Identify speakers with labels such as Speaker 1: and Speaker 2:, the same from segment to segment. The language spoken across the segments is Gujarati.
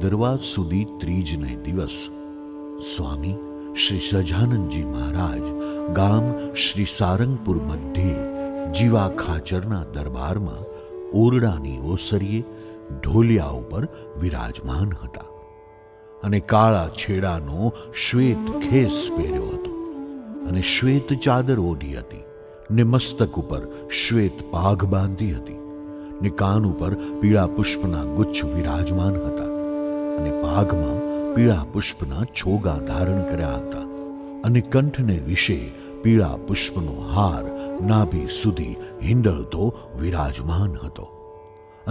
Speaker 1: ભાદરવા સુધી ત્રીજને દિવસ સ્વામી શ્રી સહજાનંદજી મહારાજ ગામ શ્રી સારંગપુર મધ્યે જીવા ખાચરના દરબારમાં ઓરડાની ઓસરીએ ઢોલિયા ઉપર વિરાજમાન હતા અને કાળા છેડાનો શ્વેત ખેસ પહેર્યો હતો અને શ્વેત ચાદર ઓઢી હતી ને મસ્તક ઉપર શ્વેત પાઘ બાંધી હતી ને કાન ઉપર પીળા પુષ્પના ગુચ્છ વિરાજમાન હતા અને પાઘમાં પીળા પુષ્પના છોગા ધારણ કર્યા હતા અને કંઠને વિશે પીળા પુષ્પનો હાર નાભી સુધી હિંડળતો વિરાજમાન હતો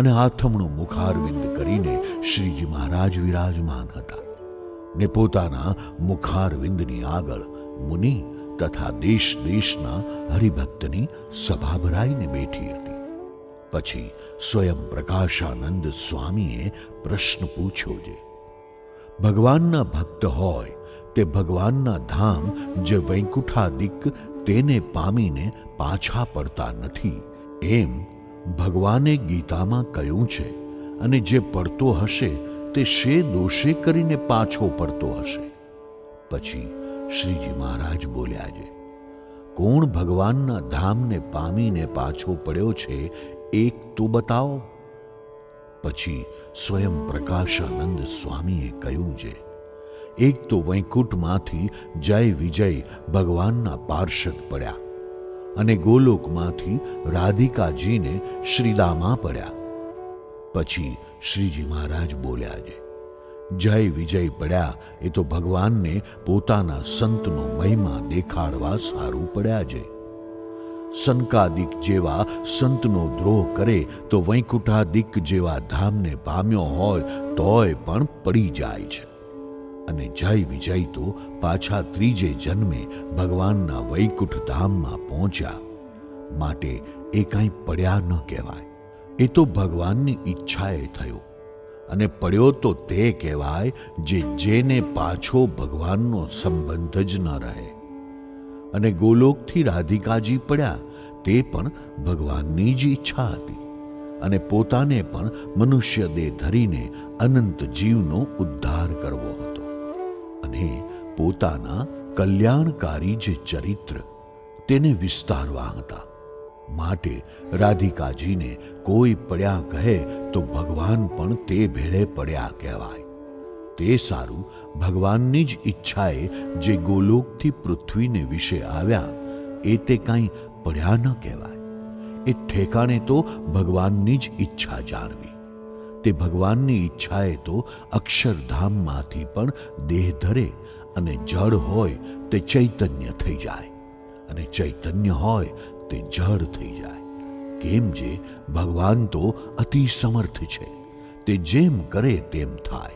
Speaker 1: અને આથમણું મુખારવિંદ કરીને શ્રીજી મહારાજ વિરાજમાન હતા ને પોતાના મુખારવિંદની આગળ મુનિ તથા દેશ દેશના હરિભક્તની સભા ભરાઈને બેઠી હતી. પછી સ્વયં પ્રકાશાનંદ સ્વામીએ પ્રશ્ન પૂછ્યો છે, ભગવાનના ભક્ત હોય તે ભગવાનના ધામ જે વૈકુંઠાદિક તેને પામીને પાછા પડતા નથી, એમ ભગવાને ગીતામાં કહ્યું છે, અને જે પડતો હશે તે શે દોષે કરીને પાછો પડતો હશે. પછી શ્રીજી મહારાજ બોલ્યા છે, કોણ ભગવાનના ધામને પામીને પાછો પડ્યો છે એક તો બતાવો. પછી સ્વયં પ્રકાશાનંદ સ્વામીએ કહ્યું છે, એક તો વૈકુંઠમાંથી જય વિજય ભગવાનના પાર્ષદ પડ્યા અને ગોલોકમાંથી રાધિકાજીને શ્રીદામા પડ્યા. પછી શ્રીજી મહારાજ બોલ્યા છે, જય વિજય પડ્યા એ તો ભગવાનને પોતાના સંતનો મહિમા દેખાડવા સારું પડ્યા છે. સનકાદિક જેવા સંતનો દ્રોહ કરે તો વૈકુંઠાદિક જેવા ધામને પામ્યો હોય તોય પણ પડી જાય છે. અને જય વિજય તો પાછા ત્રીજે જન્મે ભગવાનના વૈકુંઠ ધામમાં પહોંચ્યા, માટે એ કાંઈ પડ્યા ન કહેવાય. એ તો ભગવાનની ઈચ્છાએ થયો, અને પડ્યો તો તે કહેવાય જેને પાછો ભગવાનનો સંબંધ જ ન રહે. અને ગોલોકથી રાધિકાજી પડ્યા તે પણ ભગવાનની જ ઈચ્છા હતી, અને પોતાને પણ મનુષ્ય દેહ ધરીને અનંત જીવનો ઉદ્ધાર કરવો હતો, અને પોતાના કલ્યાણકારી જે ચરિત્ર તેને વિસ્તારવા હતા. માટે રાધિકાજીને કોઈ પડ્યા કહે તો ભગવાન પણ તે ભેળે પડ્યા કહેવાય. તે સારું ભગવાનની જ ઈચ્છાએ જે ગોલોકથી પૃથ્વીને વિશે આવ્યા એ તે કાંઈ પડ્યા ન કહેવાય. એ ઠેકાણે તો ભગવાનની જ ઈચ્છા જાણવી. તે ભગવાનની ઈચ્છાએ તો અક્ષરધામમાંથી પણ દેહ ધરે અને જળ હોય તે ચૈતન્ય થઈ જાય, અને ચૈતન્ય હોય તે જળ થઈ જાય. કેમ જે ભગવાન તો અતિ સમર્થ છે, તે જેમ કરે તેમ થાય.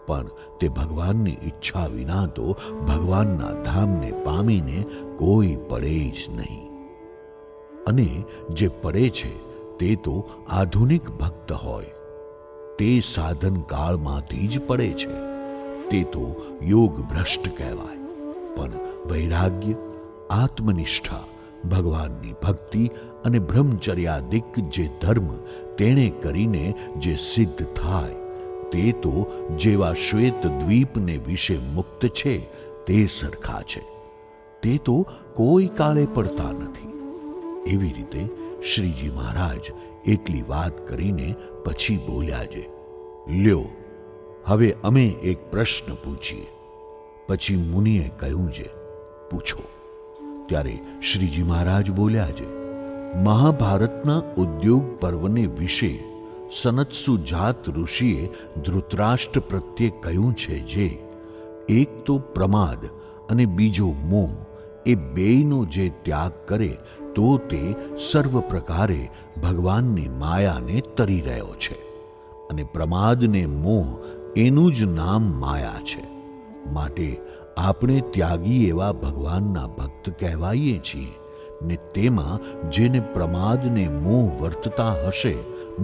Speaker 1: પણ તે ભગવાનની ઈચ્છા વિના તો ભગવાનના ધામને પામીને કોઈ પડે જ નહીં. અને જે પડે છે તે તો આધુનિક ભક્ત હોય, તે સાધન કાળમાંથી જ પડે છે. તે તો યોગ ભ્રષ્ટ કહેવાય. પણ વૈરાગ્ય, આત્મનિષ્ઠા, ભગવાનની ભક્તિ અને બ્રહ્મચર્યાદિક જે ધર્મ તેણે કરીને જે સિદ્ધ થાય તે તો જેવા શ્વેત દ્વીપને વિશે મુક્ત છે તે સરખા છે. તે તો કોઈ કાળે પડતા નથી. એવી રીતે શ્રીજી મહારાજ એટલી વાત કરીને પછી બોલ્યા છે, લ્યો હવે અમે એક પ્રશ્ન પૂછીએ. પછી મુનિએ કહ્યું છે, પૂછો. ત્યારે શ્રીજી મહારાજ બોલ્યા છે, મહાભારતના ઉદ્યોગ પર્વને વિશે સનત્સુ જાત ઋષિએ ધૃતરાષ્ટ્ર પ્રત્યે કહ્યું છે જે એક તો પ્રમાદ અને બીજો મોહ, એ બેયનો જે ત્યાગ કરે તો તે સર્વ પ્રકારે ભગવાનની માયાને તરી રહ્યો છે. અને પ્રમાદને મોહ એનું જ નામ માયા છે. માટે આપણે ત્યાગી એવા ભગવાનના ભક્ત કહેવાઈએ છીએ. ને તેમાં જેને પ્રમાદને મોહ વર્તતા હશે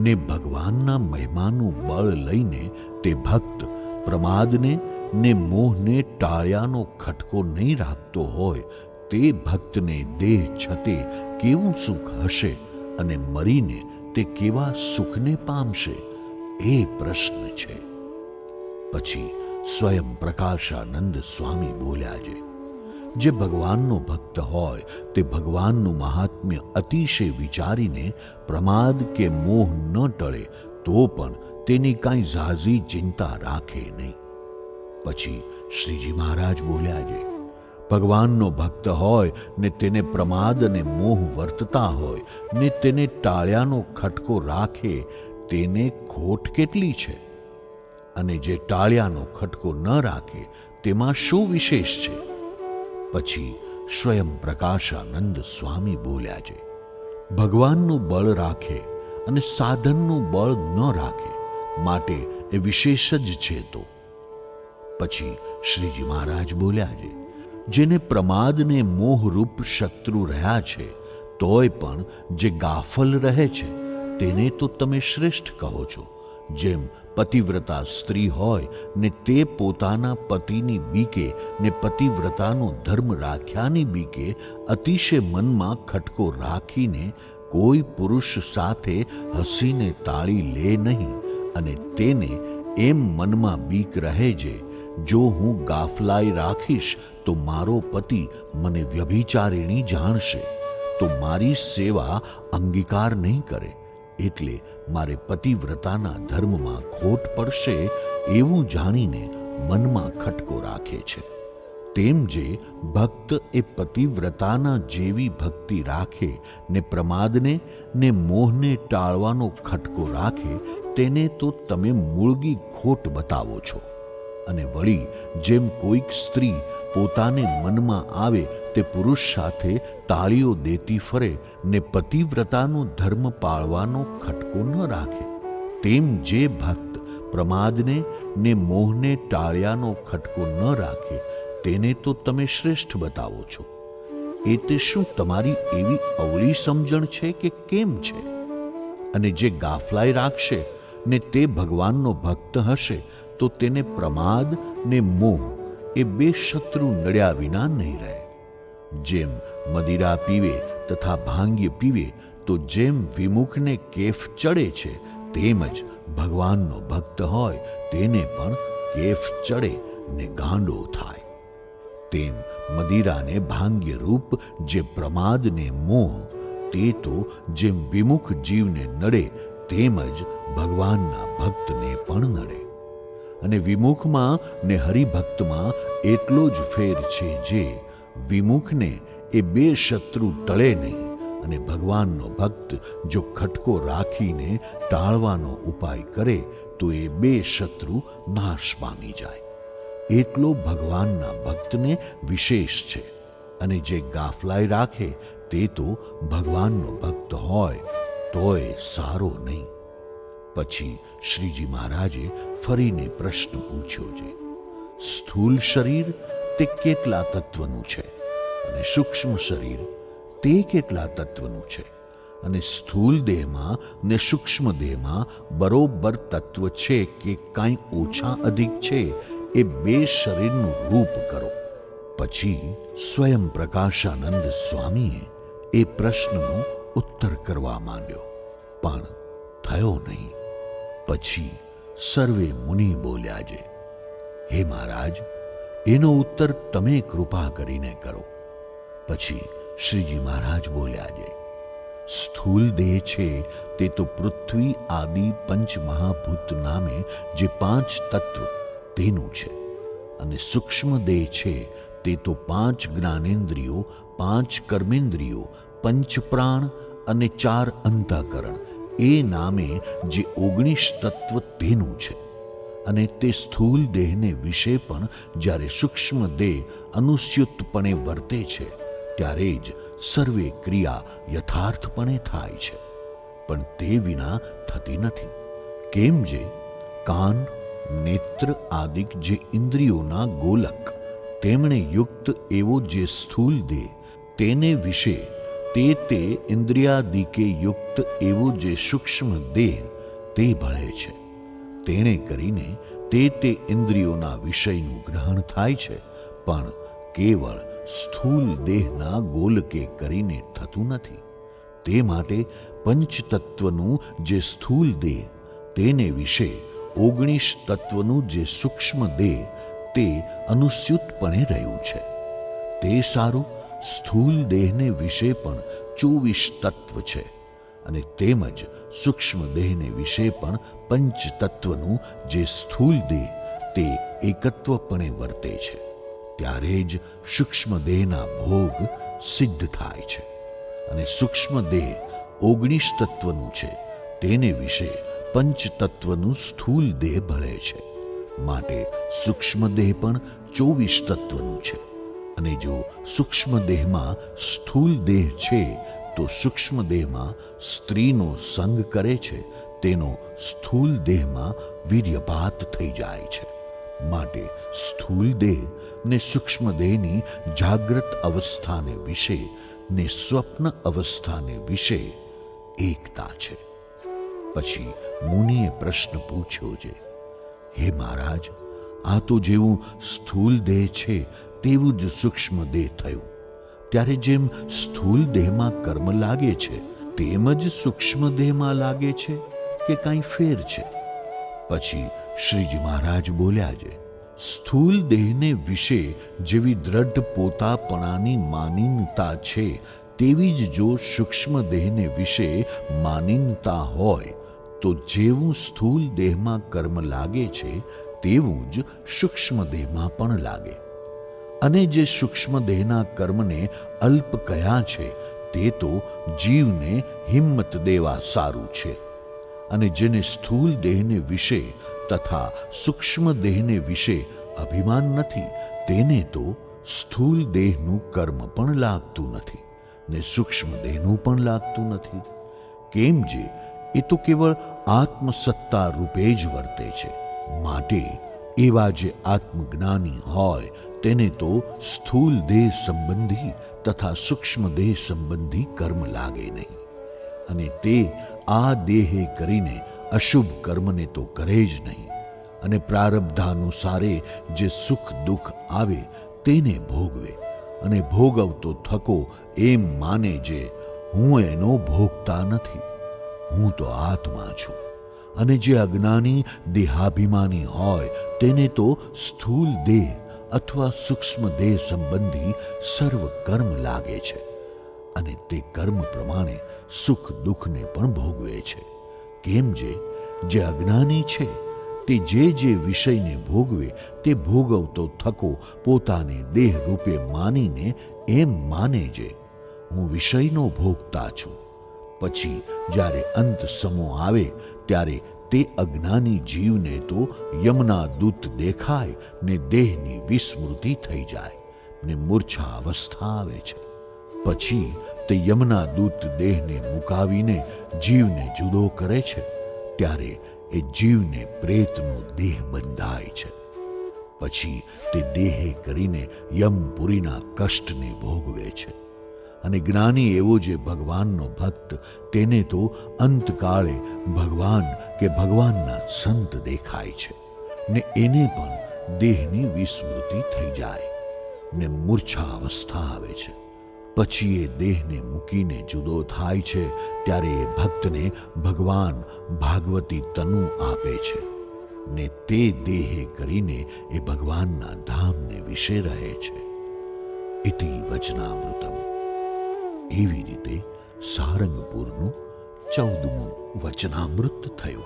Speaker 1: ને ભગવાનના મહિમાનું બળ લઈને તે ભક્ત પ્રમાદને ને મોહને ટાળ્યાનો ખટકો નહીં રાખતો હોય, તે ભક્તને દેહ છતે કેવું સુખ હશે અને મરીને તે કેવા સુખને પામશે, એ પ્રશ્ન છે. પછી સ્વયં પ્રકાશાનંદ સ્વામી બોલ્યા છે, જે ભગવાનનો ભક્ત હોય તે ભગવાનનું મહાત્મ્ય અતિશય વિચારીને પ્રમાદ કે મોહ ન ટળે તો પણ તેની કાંઈ ઝાઝી ચિંતા રાખે નહીં. પછી શ્રીજી મહારાજ બોલ્યા છે, ભગવાનનો ભક્ત હોય ને તેને પ્રમાદ અને મોહ વર્તતા હોય ને તેને ટાળ્યાનો ખટકો રાખે તેને ખોટ કેટલી છે? અને જે ટાળ્યાનો ખટકો ન રાખે તેમાં શું વિશેષ છે? પછી સ્વયં પ્રકાશાનંદ સ્વામી બોલ્યા છે, ભગવાનનું બળ રાખે અને સાધનનું બળ ન રાખે માટે એ વિશેષ જ છે. તો પછી શ્રીજી મહારાજ બોલ્યા છે, જેને પ્રમાદને મોહરૂપ શત્રુ રહ્યા છે તોય પણ જે ગાફલ રહે છે તેને તો તમે શ્રેષ્ઠ કહો છો. જેમ પતિવ્રતા સ્ત્રી હોય ને તે પોતાના પતિની બીકે ને પતિવ્રતાનો ધર્મ રાખ્યાની બીકે અતિશય મનમાં ખટકો રાખીને કોઈ પુરુષ સાથે હસીને તાળી લે નહીં, અને તેને એમ મનમાં બીક રહે છે, જો હું ગાફલાઈ રાખીશ તો મારો પતિ મને વ્યભિચારિણી જાણશે તો મારી સેવા અંગીકાર નહીં કરે, એટલે મારે પતિવ્રતાના ધર્મમાં ખોટ પડશે એવું જાણીને મનમાં ખટકો રાખે છે. તેમ જે ભક્ત એ પતિવ્રતાના જેવી ભક્તિ રાખે ને પ્રમાદને ને મોહને ટાળવાનો ખટકો રાખે તેને તો તમે મૂળગી ખોટ બતાવો છો. અને વળી જેમ કોઈક સ્ત્રી પોતાને મનમાં આવે તે પુરુષ સાથે તાળીઓ દેતી ફરે ને પતિવ્રતાનો ધર્મ પાળવાનો ખટકો ન રાખે, તેમ જે ભક્ત પ્રમાદને ને મોહને ટાળ્યાનો ખટકો ન રાખે તેને તો તમે શ્રેષ્ઠ બતાવો છો. એ તે શું તમારી એવી અવળી સમજણ છે કે કેમ છે? અને જે ગાફલાઈ રાખશે ને તે ભગવાનનો ભક્ત હશે તો તેને પ્રમાદ ને મોહ એ બે શત્રુ નડ્યા વિના નહીં રહે. જેમ મદિરા પીવે તથા ભાંગ્ય પીવે તો જેમ વિમુખને કેફ ચડે છે તેમ જ ભગવાનનો ભક્ત હોય તેને પણ કેફ ચડે ને ગાંડો થાય. તેમ મદિરાને ભાંગ્ય રૂપ જે પ્રમાદ ને મોહ તે તો જેમ વિમુખ જીવને નડે તેમ જ ભગવાનના ભક્તને પણ નડે. અને વિમુખમાં ને હરિભક્તમાં એટલો જ ફેર છે, જે વિમુખને એ બે શત્રુ ટળે નહીં અને ભગવાનનો ભક્ત જો ખટકો રાખીને ટાળવાનો ઉપાય કરે તો એ બે શત્રુ નાશ પામી જાય. એટલો ભગવાનના ભક્તને વિશેષ છે. અને જે ગાફલાઈ રાખે તે તો ભગવાનનો ભક્ત હોય તોય સારો નહીં. પછી શ્રીજી મહારાજે ફરીને પ્રશ્ન પૂછ્યો છે, સ્થૂલ શરીર તે કેટલા તત્વનું છે અને સૂક્ષ્મ શરીર તે કેટલા તત્વનું છે? અને સ્થૂલ દેહમાં ને સૂક્ષ્મ દેહમાં બરોબર તત્વ છે કે કાંઈ ઓછા અધિક છે? એ બે શરીરનું રૂપ કરો. પછી સ્વયં પ્રકાશાનંદ સ્વામીએ એ પ્રશ્નનો ઉત્તર કરવા માંડ્યો, પણ થયો નહીં. પછી સર્વે મુનિ બોલ્યા છે, હે મહારાજ, એનો ઉત્તર તમે કૃપા કરીને કરો. પછી શ્રીજી મહારાજ બોલ્યા છે, સ્થૂલ દેહ છે તે તો પૃથ્વી આદિ પંચ મહાભૂત નામે જે 5 તત્વ તેનું છે. અને સૂક્ષ્મ દેહ છે તે તો 5 જ્ઞાનેન્દ્રિયો, 5 કર્મેન્દ્રિયો, 5 પ્રાણ અને 4 અંતઃકરણ એ નામે જે 19 તત્વ તેનું છે. અને તે સ્થૂલ દેહને વિશે પણ જ્યારે સૂક્ષ્મ દેહ અનુસ્યુતપણે વર્તે છે ત્યારે જ સર્વે ક્રિયા યથાર્થપણે થાય છે, પણ તે વિના થતી નથી. કેમ જે કાન, નેત્ર આદિક જે ઇન્દ્રિયોના ગોલક તેમણે યુક્ત એવો જે સ્થૂલ દેહ તેને વિશે તે ઇન્દ્રિયાદિકે યુક્ત એવો જે સૂક્ષ્મ દેહ તે ભળે છે. તેણે કરીને તે ઇન્દ્રિયોના વિષયનું ગ્રહણ થાય છે, પણ કેવળ સ્થૂલ દેહના ગોલકે કરીને થતું નથી. તે માટે પંચતત્વનું જે સ્થૂલ દેહ તેને વિશે 19 તત્વનું જે સૂક્ષ્મ દેહ તે અનુસ્યુતપણે રહ્યું છે. તે સારું સ્થૂલ દેહને વિશે પણ 24 તત્વ છે અને તેમજ સૂક્ષ્મ દેહને વિશે પણ પંચતત્વનું જે સ્થૂલ દેહ તે એકત્વપણે વર્તે છે. ત્યારે જ સૂક્ષ્મ દેહના ભોગ સિદ્ધ થાય છે. અને સૂક્ષ્મ દેહ 19 તત્વનું છે તેને વિશે પંચતત્વનું સ્થૂલ દેહ ભળે છે. માટે સૂક્ષ્મ દેહ પણ 24 તત્વનું છે. અને જો સૂક્ષ્મ દેહમાં સ્થૂલ દેહ છે તો સૂક્ષ્મ દેહમાં સ્ત્રીનો સંગ કરે છે તેનો સ્થૂલ દેહમાં વીર્યપાત થઈ જાય છે. માટે સ્થૂલ દેહ ને સૂક્ષ્મ દેહની જાગ્રત અવસ્થાને વિશે ને સ્વપ્ન અવસ્થાને વિશે એકતા છે. પછી મુનિએ પ્રશ્ન પૂછ્યો છે, હે મહારાજ, આ તો જેવું સ્થૂલ દેહ છે તેવું જ સૂક્ષ્મ દેહ થયું. ત્યારે જેમ સ્થૂલ દેહમાં કર્મ લાગે છે તેમ જ સૂક્ષ્મ દેહમાં લાગે છે કે કાંઈ ફેર છે? પછી શ્રીજી મહારાજ બોલ્યા છે, સ્થૂલ દેહને વિશે જેવી દ્રઢ પોતાપણાની માનીનતા છે તેવી જ જો સૂક્ષ્મ દેહને વિશે માનીનતા હોય તો જેવું સ્થૂલ દેહમાં કર્મ લાગે છે તેવું જ સૂક્ષ્મ દેહમાં પણ લાગે. અને જે સૂક્ષ્મ દેહના કર્મને અલ્પ કયા છે તે તો જીવને હિંમત દેવા સારું છે. અને જેને સ્થૂલ દેહને વિશે તથા સૂક્ષ્મ દેહને વિશે અભિમાન નથી તેને તો સ્થૂલ દેહનું કર્મ પણ લાગતું નથી ને સૂક્ષ્મ દેહનું પણ લાગતું નથી. કેમ જે એ તો કેવળ આત્મસત્તા રૂપે જ વર્તે છે. માટે એવા જે આત્મજ્ઞાની હોય તેને તો સ્થૂલ દેહ સંબંધી તથા સૂક્ષ્મ દેહ સંબંધી કર્મ લાગે નહીં. અને તે આ દેહે કરીને અશુભ કર્મને તો કરે જ નહીં. અને પ્રારબ્ધાનુસારે જે સુખ દુઃખ આવે તેને ભોગવે અને ભોગવતો થકો એમ માને જે હું એનો ભોગતા નથી, હું તો આત્મા છું. અને જે અજ્ઞાની દેહાભિમાની હોય તેને તો સ્થૂલ દેહ અથવા સૂક્ષ્મ દેહ સંબંધી સર્વ કર્મ લાગે છે અને તે કર્મ પ્રમાણે સુખ દુઃખને પણ ભોગવે છે. કેમ જે અજ્ઞાની છે તે જે વિષયને ભોગવે તે ભોગવતો થકો પોતાને દેહ રૂપે માનીને એમ માને જે હું વિષયનો ભોગતા છું. પછી જ્યારે અંત સમો આવે ત્યારે તે અજ્ઞાની જીવને તો યમના દૂત દેખાય ને દેહની વિસ્મૃતિ થઈ જાય ને મૂર્છા અવસ્થા આવે છે. પછી તે યમના દૂત દેહને મુકાવીને જીવને જુદો કરે છે ત્યારે એ જીવને પ્રેતનો દેહ બંધાય છે. પછી તે દેહે કરીને યમપુરીના કષ્ટને ભોગવે છે. અને જ્ઞાની એવો જે ભગવાનનો ભક્ત તેને તો અંતકાળે ભગવાન કે ભગવાનના સંત દેખાય છે ને એને પણ દેહની વિસ્મૃતિ થઈ જાય ને મૂર્છા અવસ્થા આવે છે. પછી એ દેહને મૂકીને જુદો થાય છે ત્યારે એ ભક્તને ભગવાન ભાગવતી તનુ આપે છે ને તે દેહે કરીને એ ભગવાનના ધામને વિશે રહે છે. ઇતિ વચનામૃતમ. એવી રીતે સારંગપુરનું 14મું વચનામૃત થયું.